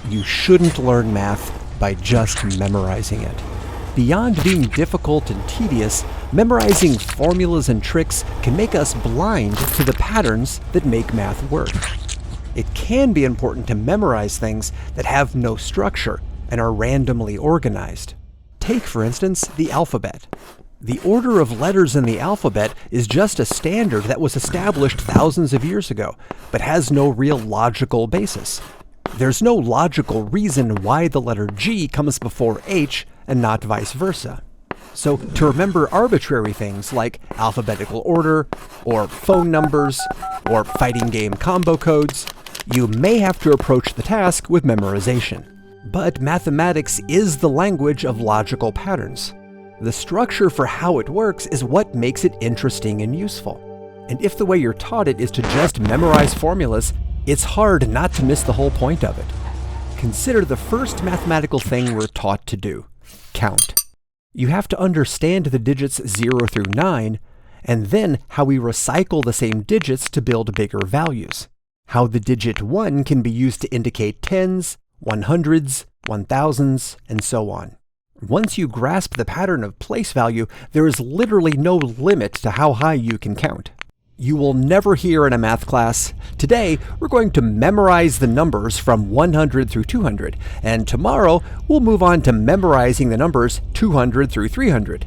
You shouldn't learn math by just memorizing it. Beyond being difficult and tedious, memorizing formulas and tricks can make us blind to the patterns that make math work. It can be important to memorize things that have no structure and are randomly organized. Take, for instance, the alphabet. The order of letters in the alphabet is just a standard that was established thousands of years ago, but has no real logical basis. There's no logical reason why the letter G comes before H and not vice versa. So to remember arbitrary things like alphabetical order, or phone numbers, or fighting game combo codes, you may have to approach the task with memorization. But mathematics is the language of logical patterns. The structure for how it works is what makes it interesting and useful. And if the way you're taught it is to just memorize formulas, it's hard not to miss the whole point of it. Consider the first mathematical thing we're taught to do: count. You have to understand the digits 0 through 9, and then how we recycle the same digits to build bigger values. How the digit 1 can be used to indicate tens, 100s, 1000s, and so on. Once you grasp the pattern of place value, there is literally no limit to how high you can count. You will never hear in a math class, "Today, we're going to memorize the numbers from 100 through 200, and tomorrow, we'll move on to memorizing the numbers 200 through 300.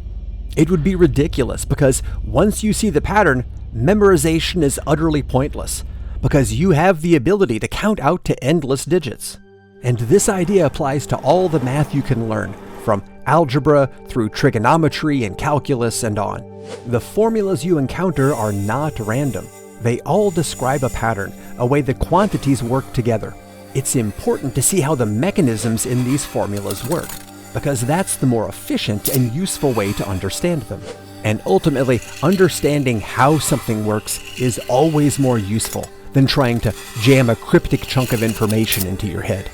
It would be ridiculous because once you see the pattern, memorization is utterly pointless, because you have the ability to count out to endless digits. And this idea applies to all the math you can learn, from algebra through trigonometry and calculus and on. The formulas you encounter are not random. They all describe a pattern, a way the quantities work together. It's important to see how the mechanisms in these formulas work, because that's the more efficient and useful way to understand them. And ultimately, understanding how something works is always more useful than trying to jam a cryptic chunk of information into your head.